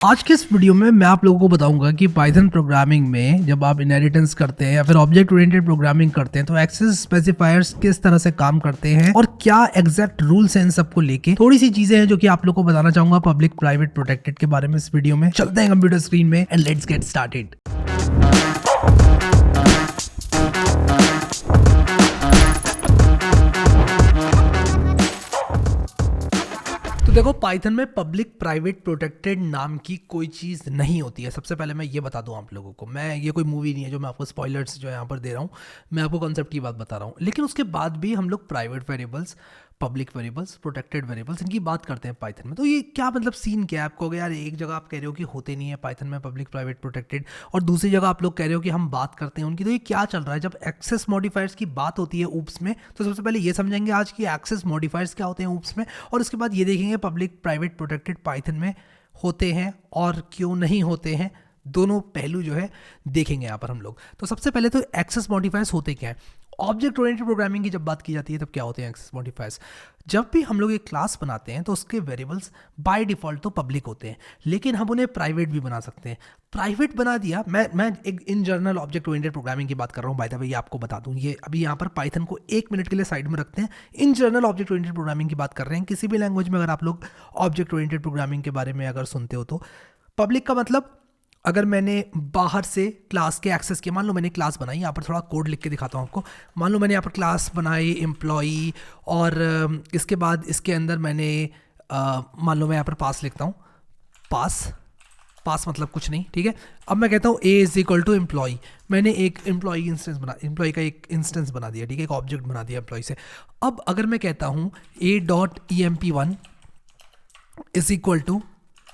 आज के इस वीडियो में मैं आप लोगों को बताऊंगा कि पाइथन प्रोग्रामिंग में जब आप इनहेरिटेंस करते हैं या फिर ऑब्जेक्ट ओरिएंटेड प्रोग्रामिंग करते हैं तो एक्सेस स्पेसिफायर्स किस तरह से काम करते हैं और क्या एग्जैक्ट रूल्स हैं इन सबको लेके थोड़ी सी चीजें हैं जो कि आप लोगों को बताना चाहूंगा पब्लिक प्राइवेट प्रोटेक्टेड के बारे में इस वीडियो में। चलते हैं कंप्यूटर स्क्रीन में एंड लेट्स गेट स्टार्टेड। तो देखो पाइथन में पब्लिक प्राइवेट प्रोटेक्टेड नाम की कोई चीज़ नहीं होती है। सबसे पहले मैं ये बता दूं आप लोगों को, मैं ये कोई मूवी नहीं है जो मैं आपको स्पॉयलर्स जो यहाँ पर दे रहा हूँ, मैं आपको कॉन्सेप्ट की बात बता रहा हूँ। लेकिन उसके बाद भी हम लोग private variables, public variables, protected variables इनकी बात करते हैं पाइथन में। तो ये क्या मतलब सीन क्या है? आपको कहोगे यार एक जगह आप कह रहे हो कि होते नहीं है पाइथन में पब्लिक प्राइवेट प्रोटेक्टेड और दूसरी जगह आप लोग कह रहे हो कि हम बात करते हैं उनकी, तो ये क्या चल रहा है? जब एक्सेस मॉडिफायर्स की बात होती है ऊप्स में तो सबसे पहले ये समझेंगे आज की एक्सेस मॉडिफायर्स क्या होते हैं ऊप्स में, और उसके बाद ये देखेंगे पब्लिक प्राइवेट प्रोटेक्टेड पाइथन में होते हैं और क्यों नहीं होते हैं। दोनों पहलू जो है देखेंगे यहाँ पर हम लोग। तो सबसे पहले तो एक्सेस मॉडिफायर्स होते क्या है? ऑब्जेक्ट ओरिएंटेड प्रोग्रामिंग की जब बात की जाती है तब क्या होते हैं एक्सेस मॉडिफायर्स? जब भी हम लोग एक क्लास बनाते हैं तो उसके वेरिएबल्स बाय डिफॉल्ट तो पब्लिक होते हैं, लेकिन हम उन्हें प्राइवेट भी बना सकते हैं। प्राइवेट बना दिया, मैं एक in general object oriented programming की बात कर रहा हूँ। बाय द वे ये आपको बता दूं, ये अभी यहाँ पर पाइथन को 1 मिनट के लिए साइड में रखते हैं। In general object oriented programming की बात कर रहे हैं। किसी भी लैंग्वेज में अगर आप लोग ऑब्जेक्ट ओरिएंटेड प्रोग्रामिंग के बारे में अगर सुनते हो तो पब्लिक का मतलब, अगर मैंने बाहर से क्लास के एक्सेस किया, मान लो मैंने क्लास बनाई, यहाँ पर थोड़ा कोड लिख के दिखाता हूँ आपको। मान लो मैंने यहाँ पर क्लास बनाई एम्प्लॉई और इसके बाद इसके अंदर मैंने मान लो मैं यहाँ पर पास लिखता हूँ, पास मतलब कुछ नहीं, ठीक है। अब मैं कहता हूँ ए इज इक्वल टू एम्प्लॉई, मैंने एक एम्प्लॉई का एक इंस्टेंस बना दिया, ठीक है, एक ऑब्जेक्ट बना दिया एम्प्लॉई से। अब अगर मैं कहता हूँ A dot E M P one is equal to,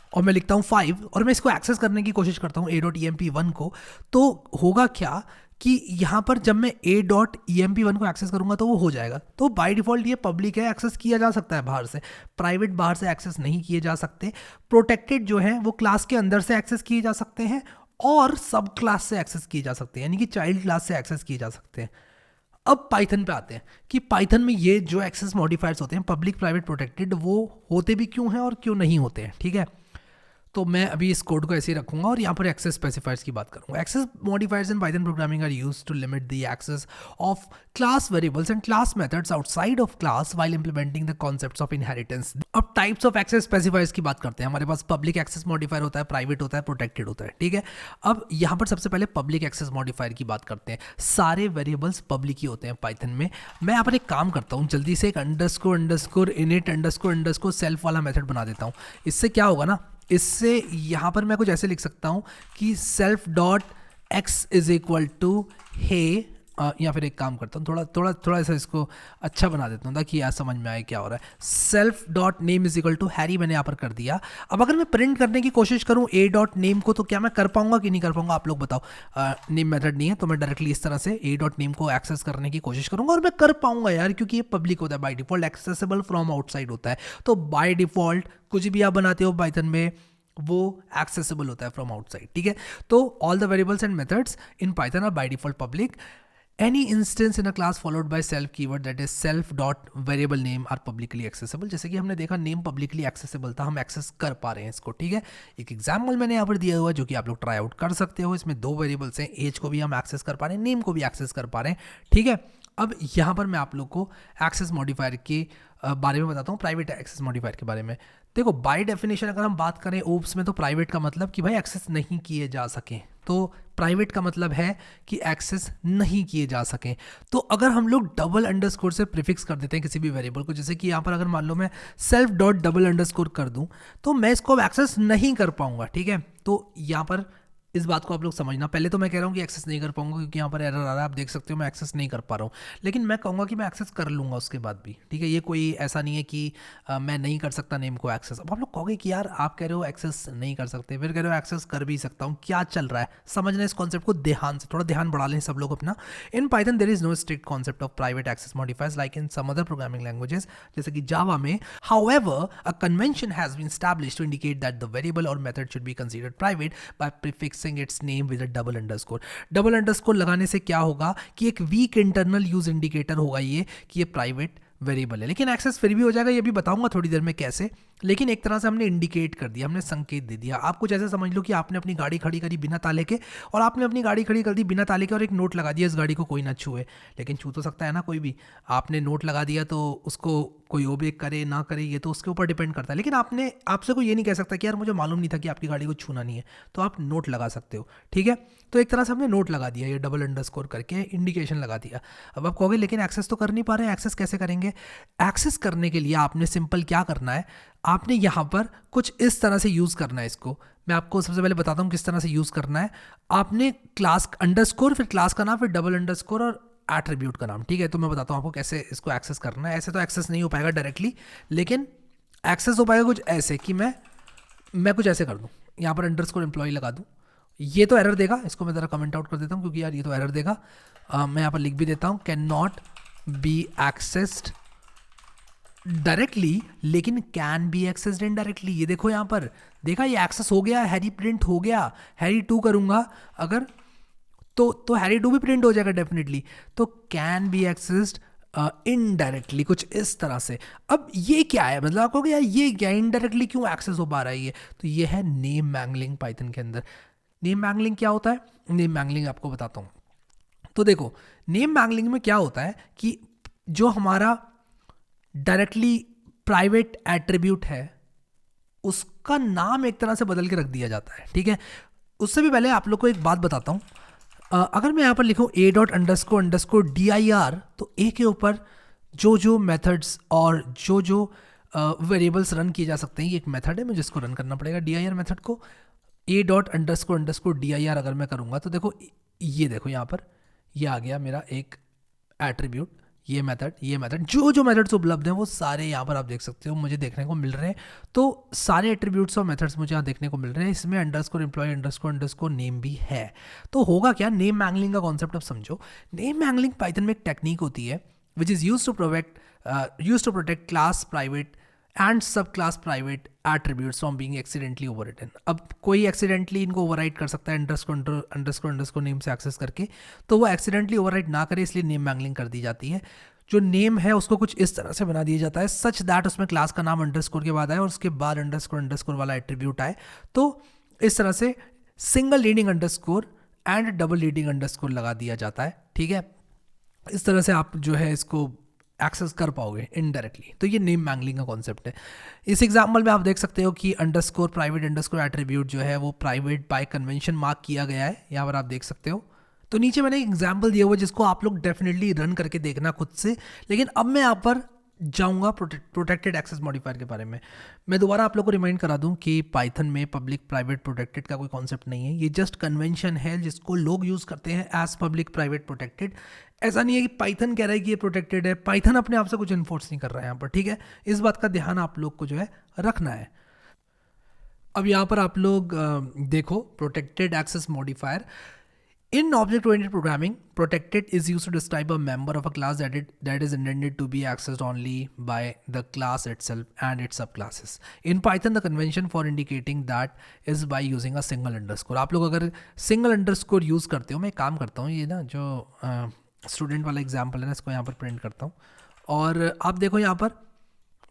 और मैं लिखता हूँ 5 और मैं इसको एक्सेस करने की कोशिश करता हूँ a.emp1 को, तो होगा क्या कि यहाँ पर जब मैं a.emp1 को एक्सेस करूँगा तो वो हो जाएगा। तो बाय डिफ़ॉल्ट ये पब्लिक है, एक्सेस किया जा सकता है बाहर से। प्राइवेट बाहर से एक्सेस नहीं किए जा सकते। प्रोटेक्टेड जो है वो क्लास के अंदर से एक्सेस किए जा सकते हैं और सब क्लास से एक्सेस किए जा सकते हैं, यानी कि चाइल्ड क्लास से एक्सेस किए जा सकते हैं। अब पाइथन पे आते हैं कि पाइथन में ये जो एक्सेस मॉडिफायर्स होते हैं पब्लिक प्राइवेट प्रोटेक्टेड, वो होते भी क्यों हैं और क्यों नहीं होते हैं, ठीक है। तो मैं अभी इस कोड को ऐसे ही रखूंगा और यहाँ पर एक्सेस स्पेसिफायर्स की बात करूंगा। Access modifiers in Python programming are used to limit the access of class variables and class methods outside of class while implementing the concepts of inheritance. अब टाइप्स ऑफ एक्सेस स्पेसिफायर्स की बात करते हैं। हमारे पास public access modifier होता है, private होता है, प्रोटेक्टेड होता है, ठीक है। अब यहाँ पर सबसे पहले पब्लिक एक्सेस मॉडिफायर की बात करते हैं। सारे वेरिएबल्स पब्लिक ही होते हैं पाइथन में। मैं यहाँ पर एक काम करता हूँ, जल्दी से एक अंडरस्कोर इनिट अंडरस्कोर सेल्फ वाला मेथड बना देता हूँ। इससे क्या होगा ना, इससे यहाँ पर मैं कुछ ऐसे लिख सकता हूँ कि self dot x is equal to hey, या फिर एक काम करता हूँ, थोड़ा सा इसको अच्छा बना देता हूँ ताकि यार समझ में आए क्या हो रहा है। Self dot name is equal to Harry मैंने यहाँ पर कर दिया। अब अगर मैं प्रिंट करने की कोशिश करूँ ए डॉट नेम को, तो क्या मैं कर पाऊंगा कि नहीं कर पाऊंगा? आप लोग बताओ। नेम मेथड नहीं है तो मैं डायरेक्टली इस तरह से ए डॉट नेम को एक्सेस करने की कोशिश करूंगा और मैं कर पाऊंगा यार, क्योंकि ये पब्लिक होता है by default, accessible from outside होता है। तो बाय डिफॉल्ट कुछ भी आप बनाते हो पाइथन में वो एक्सेसिबल होता है फ्रॉम आउटसाइड, ठीक है। तो all the variables and methods in Python are by default public. Any instance in a class followed by self keyword that is self dot variable name are publicly accessible। जैसे कि हमने देखा name publicly accessible था, हम access कर पा रहे हैं इसको, ठीक है। एक एग्जाम्पल मैंने यहाँ पर दिया हुआ है जो कि आप लोग ट्राई आउट कर सकते हो। इसमें 2 वेरिएबल्स हैं, एज को भी हम एक्सेस कर पा रहे हैं, नेम को भी एक्सेस कर पा रहे हैं, ठीक है। अब यहाँ पर मैं आप लोग को एक्सेस मॉडिफायर के बारे में बताता हूँ, प्राइवेट एक्सेस मॉडिफायर के बारे में। देखो बाय डेफिनेशन अगर हम बात करें ओप्स में तो प्राइवेट का मतलब कि भाई एक्सेस नहीं किए जा सकें, तो प्राइवेट का मतलब है कि एक्सेस नहीं किए जा सकें। तो अगर हम लोग डबल अंडरस्कोर से प्रीफिक्स कर देते हैं किसी भी वेरिएबल को, जैसे कि यहाँ पर अगर मान लो मैं सेल्फ डॉट डबल अंडरस्कोर कर दूं तो मैं इसको एक्सेस नहीं कर पाऊंगा, ठीक है। तो यहाँ पर इस बात को आप लोग समझना। पहले तो मैं कह रहा हूँ कि एक्सेस नहीं कर पाऊंगा क्योंकि यहाँ पर एरर आ रहा है, आप देख सकते हो मैं एक्सेस नहीं कर पा रहा हूँ, लेकिन मैं कहूँगा कि मैं एक्सेस कर लूँगा उसके बाद भी, ठीक है। ये कोई ऐसा नहीं है कि मैं नहीं कर सकता नेम को एक्सेस। अब आप लोग कहोगे कि यार आप कह रहे हो एक्सेस नहीं कर सकते, फिर कह रहे हो एक्सेस कर भी सकता हूँ, क्या चल रहा है? समझना इस कॉन्सेप्ट को ध्यान से, थोड़ा ध्यान बढ़ा लें सब लोग अपना। In Python there is no strict concept of private access modifiers like in some other programming languages, जैसे कि जावा में। However a convention has been established to indicate that the variable और method should be considered private by prefixing its name with double underscore लगाने से क्या होगा कि एक वीक इंटरनल यूज इंडिकेटर होगा ये कि ये प्राइवेट वेरिएबल है, लेकिन एक्सेस फिर भी हो जाएगा, ये भी बताऊंगा थोड़ी देर में कैसे। लेकिन एक तरह से हमने इंडिकेट कर दिया, हमने संकेत दे दिया। आप कुछ ऐसे समझ लो कि आपने अपनी गाड़ी खड़ी करी बिना ताले के, और आपने अपनी गाड़ी खड़ी कर दी बिना ताले के और एक नोट लगा दिया, इस गाड़ी को कोई ना छुए। लेकिन छू तो सकता है ना कोई भी। आपने नोट लगा दिया तो उसको कोई ओबे करे ना करे ये तो उसके ऊपर डिपेंड करता है, लेकिन आपने आपसे कोई ये नहीं कह सकता कि यार मुझे मालूम नहीं था कि आपकी गाड़ी को छूना नहीं है, तो आप नोट लगा सकते हो, ठीक है। तो एक तरह से हमने नोट लगा दिया, ये डबल अंडरस्कोर करके इंडिकेशन लगा दिया। अब आप कहोगे लेकिन एक्सेस तो कर नहीं पा रहे हैं, एक्सेस कैसे करेंगे? एक्सेस करने के लिए आपने सिंपल क्या करना है, आपने यहाँ पर कुछ इस तरह से यूज़ करना है इसको। मैं आपको सबसे पहले बताता हूँ किस तरह से यूज़ करना है। आपने क्लास अंडरस्कोर, फिर क्लास का नाम, फिर डबल अंडरस्कोर और एट्रीब्यूट का नाम, ठीक है। तो मैं बताता हूँ आपको कैसे इसको एक्सेस करना है। ऐसे तो एक्सेस नहीं हो पाएगा डायरेक्टली, लेकिन एक्सेस हो पाएगा कुछ ऐसे कि मैं कुछ ऐसे कर दूँ, यहाँ पर अंडरस्कोर एम्प्लॉय लगा दूँ। ये तो एरर देगा, इसको मैं ज़रा कमेंट आउट कर देता हूँ क्योंकि यार ये तो एरर देगा। मैं यहाँ पर लिख भी देता हूँ can not be accessed directly, लेकिन कैन बी एक्सेस्ड इनडायरेक्टली। ये देखो यहाँ पर, देखा ये एक्सेस हो गया, हैरी प्रिंट हो गया। हैरी 2 करूँगा अगर तो हैरी 2 भी प्रिंट हो जाएगा डेफिनेटली। तो कैन बी एक्सेस्ड इनडायरेक्टली, कुछ इस तरह से। अब ये क्या है, मतलब आपको यार ये क्या इनडायरेक्टली क्यों एक्सेस हो पा रहा है ये? तो ये है नेम मैंगलिंग पाइथन के अंदर। नेम मैंगलिंग क्या होता है? नेम मैंगलिंग आपको बताता हूँ। तो देखो नेम मैंगलिंग में क्या होता है कि जो हमारा डायरेक्टली प्राइवेट एट्रीब्यूट है उसका नाम एक तरह से बदल के रख दिया जाता है, ठीक है। उससे भी पहले आप लोग को एक बात बताता हूँ। अगर मैं यहाँ पर लिखूँ a dot underscore underscore dir, तो a के ऊपर जो मेथड्स और जो वेरिएबल्स रन किए जा सकते हैं, ये एक मेथड है, मुझे इसको रन करना पड़ेगा dir मेथड को। a dot underscore underscore dir अगर मैं करूँगा तो देखो ये देखो यहाँ पर ये आ गया मेरा एक एट्रीब्यूट, ये मेथड जो मेथड्स उपलब्ध हैं वो सारे यहाँ पर आप देख सकते हो मुझे देखने को मिल रहे हैं। तो सारे एट्रीब्यूट्स और मेथड्स मुझे यहाँ देखने को मिल रहे हैं। इसमें अंडरस्कोर एम्प्लॉय अंडरस्कोर नेम भी है। तो होगा क्या, नेम मैंगलिंग का कॉन्सेप्ट अब समझो। नेम मैंगलिंग पाइथन में एक टेक्निक होती है which is use to protect class private and sub class private attributes from being accidentally overwritten. अब कोई एक्सीडेंटली इनको ओवरराइट कर सकता है अंडरस्कोर नेम से एक्सेस करके, तो वो एक्सीडेंटली ओवरराइट ना करे इसलिए नेम मैंगलिंग कर दी जाती है। जो नेम है उसको कुछ इस तरह से बना दिया जाता है सच दैट उसमें क्लास का नाम अंडरस्कोर के बाद आए और उसके बाद अंडरस्कोर वाला एट्रीब्यूट आए। तो इस तरह से single leading underscore and double leading underscore लगा दिया जाता है, ठीक है। इस तरह से आप जो है इसको एक्सेस कर पाओगे इनडायरेक्टली। तो ये नेम मैंगलिंग का कॉन्सेप्ट है। इस एग्जाम्पल में आप देख सकते हो कि अंडरस्कोर प्राइवेट अंडरस्कोर एट्रीब्यूट जो है वो प्राइवेट बाय कन्वेंशन मार्क किया गया है, यहाँ पर आप देख सकते हो। तो नीचे मैंने एक एग्जाम्पल दिया हुआ जिसको आप लोग डेफिनेटली रन करके देखना खुद से। लेकिन अब मैं यहाँ पर जाऊँगा प्रोटेक्टेड एक्सेस मॉडिफायर के बारे में। मैं दोबारा आप लोग को रिमाइंड करा दूं कि पाइथन में पब्लिक प्राइवेट प्रोटेक्टेड का कोई कॉन्सेप्ट नहीं है, ये जस्ट कन्वेंशन है जिसको लोग यूज़ करते हैं एज पब्लिक प्राइवेट प्रोटेक्टेड। ऐसा नहीं है कि पाइथन कह रहा है कि ये प्रोटेक्टेड है, पाइथन अपने आप से कुछ इन्फोर्स नहीं कर रहा है यहाँ पर, ठीक है। इस बात का ध्यान आप लोग को जो है रखना है। अब यहाँ पर आप लोग देखो protected access modifier in object-oriented programming, protected is used to describe a member of a class that is intended to be accessed only by the class itself and its subclasses. In Python, the convention for indicating that is by using a single underscore. आप लोग अगर single underscore use करते हो, मैं काम करता हूँ ये ना जो स्टूडेंट वाला एग्जाम्पल है ना, इसको यहाँ पर प्रिंट करता हूँ और आप देखो यहाँ पर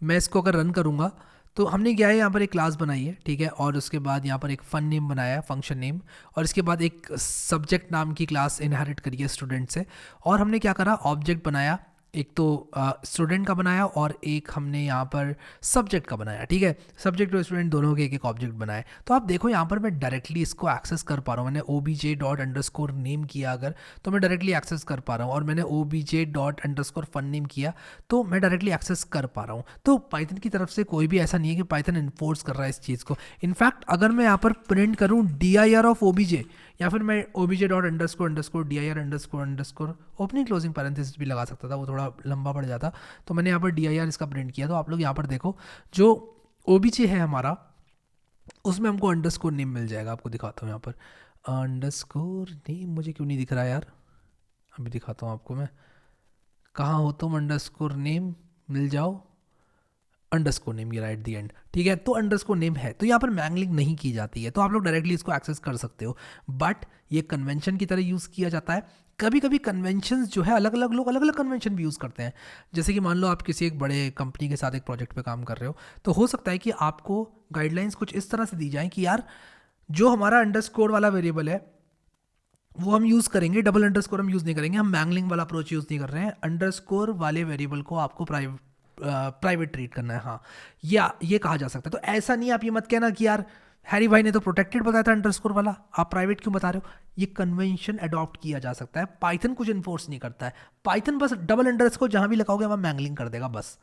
मैं इसको अगर रन करूँगा तो हमने क्या है यहाँ पर एक क्लास बनाई है, ठीक है। और उसके बाद यहाँ पर एक फन नेम बनाया है, फंक्शन नेम, और इसके बाद एक सब्जेक्ट नाम की क्लास इनहेरिट करी है स्टूडेंट से। और हमने क्या करा, ऑब्जेक्ट बनाया, एक तो स्टूडेंट का बनाया और एक हमने यहाँ पर सब्जेक्ट का बनाया, ठीक है। सब्जेक्ट और स्टूडेंट दोनों के एक ऑब्जेक्ट बनाए। तो आप देखो यहाँ पर मैं डायरेक्टली इसको एक्सेस कर पा रहा हूँ। मैंने obj._ नेम किया अगर तो मैं डायरेक्टली एक्सेस कर पा रहा हूँ, और मैंने obj._ फन नेम किया तो मैं डायरेक्टली एक्सेस कर पा रहा हूँ। तो पाइथन की तरफ से कोई भी ऐसा नहीं है कि पाइथन इन्फोर्स कर रहा है इस चीज़ को। इनफैक्ट अगर मैं यहाँ पर प्रिंट करूँ dir ऑफ obj या फिर मैं obj._dir__ ओपनिंग क्लोजिंग पैरेंथेसिस भी लगा सकता था, वो थोड़ा लंबा पड़ जाता, तो मैंने यहाँ पर dir इसका प्रिंट किया। तो आप लोग यहाँ पर देखो जो obj है हमारा उसमें हमको अंडरस्कोर नेम मिल जाएगा। आपको दिखाता हूँ यहाँ पर अंडरस्कोर नेम, मुझे क्यों नहीं दिख रहा है यार, अभी दिखाता हूँ आपको मैं। कहाँ हो तुम, अंडरस्कोर नेम मिल जाओ, अंडरस्कोर नेम ये राइट दी एंड, ठीक है। तो अंडरस्कोर नेम है, तो यहाँ पर मैंगलिंग नहीं की जाती है, तो आप लोग डायरेक्टली इसको एक्सेस कर सकते हो। बट ये कन्वेंशन की तरह यूज़ किया जाता है कभी कभी कन्वेंशंस जो है अलग अलग लोग अलग अलग कन्वेंशन भी यूज़ करते हैं। जैसे कि मान लो आप किसी एक बड़े कंपनी के साथ एक प्रोजेक्ट पे काम कर रहे हो, तो हो सकता है कि आपको गाइडलाइंस कुछ इस तरह से दी जाएं कि यार जो हमारा अंडरस्कोर वाला वेरिएबल है वो हम यूज़ करेंगे, डबल अंडरस्कोर हम यूज़ नहीं करेंगे, हम मैंगलिंग वाला अप्रोच यूज़ नहीं कर रहे हैं, अंडरस्कोर वाले वेरिएबल को आपको प्राइवेट ट्रीट करना है। हाँ, या ये कहा जा सकता है। तो ऐसा नहीं, आप ये मत कहना कि यार हैरी भाई ने तो प्रोटेक्टेड बताया था अंडरस्कोर वाला, आप प्राइवेट क्यों बता रहे हो। ये कन्वेंशन अडॉप्ट किया जा सकता है, पाइथन कुछ इन्फोर्स नहीं करता है। पाइथन बस डबल अंडरस्कोर जहाँ भी लगाओगे वहाँ मैंगलिंग कर देगा बस।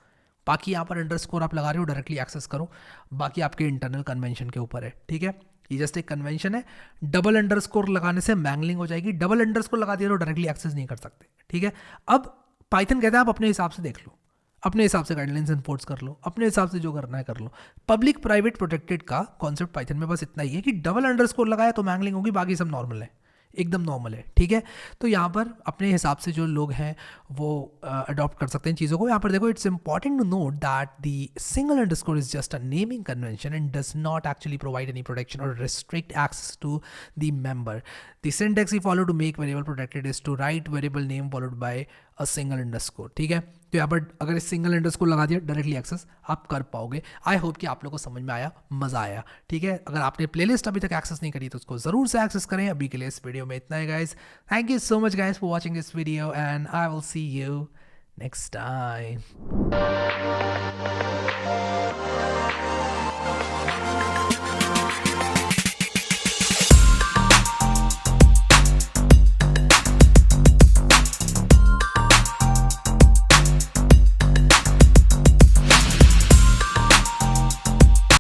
बाकी यहाँ पर अंडरस्कोर आप लगा रहे हो, डायरेक्टली एक्सेस करो, बाकी आपके इंटरनल कन्वेंशन के ऊपर है, ठीक है। ये जस्ट एक कन्वेंशन है, डबल अंडरस्कोर लगाने से मैंगलिंग हो जाएगी, डबल अंडरस्कोर लगा दिया तो डायरेक्टली एक्सेस नहीं कर सकते, ठीक है। अब पाइथन कहता है आप अपने हिसाब से देख लो, अपने हिसाब से गाइडलाइंस इन्फोर्स कर लो, अपने हिसाब से जो करना है कर लो। पब्लिक प्राइवेट प्रोटेक्टेड का कॉन्सेप्ट पाइथन में बस इतना ही है कि डबल अंडरस्कोर लगाया तो मैंगलिंग होगी, बाकी सब नॉर्मल है, एकदम नॉर्मल है, ठीक है। तो यहाँ पर अपने हिसाब से जो लोग हैं वो अडॉप्ट कर सकते हैं चीज़ों को। यहाँ पर देखो, it's important to note that the single underscore is just a naming convention and does not actually provide any protection or restrict access to the member. The syntax we follow to make variable protected is to write variable name followed by a single underscore, ठीक है। तो यहाँ पर अगर इस single underscore लगा दिया directly access आप कर पाओगे। आई होप कि आप लोगों को समझ में आया, मज़ा आया, ठीक है। अगर आपने प्लेलिस्ट अभी तक एक्सेस नहीं करी तो उसको ज़रूर से एक्सेस करें। अभी के लिए इस वीडियो में इतना है guys. Thank you so much guys for watching this video and I will see you next time.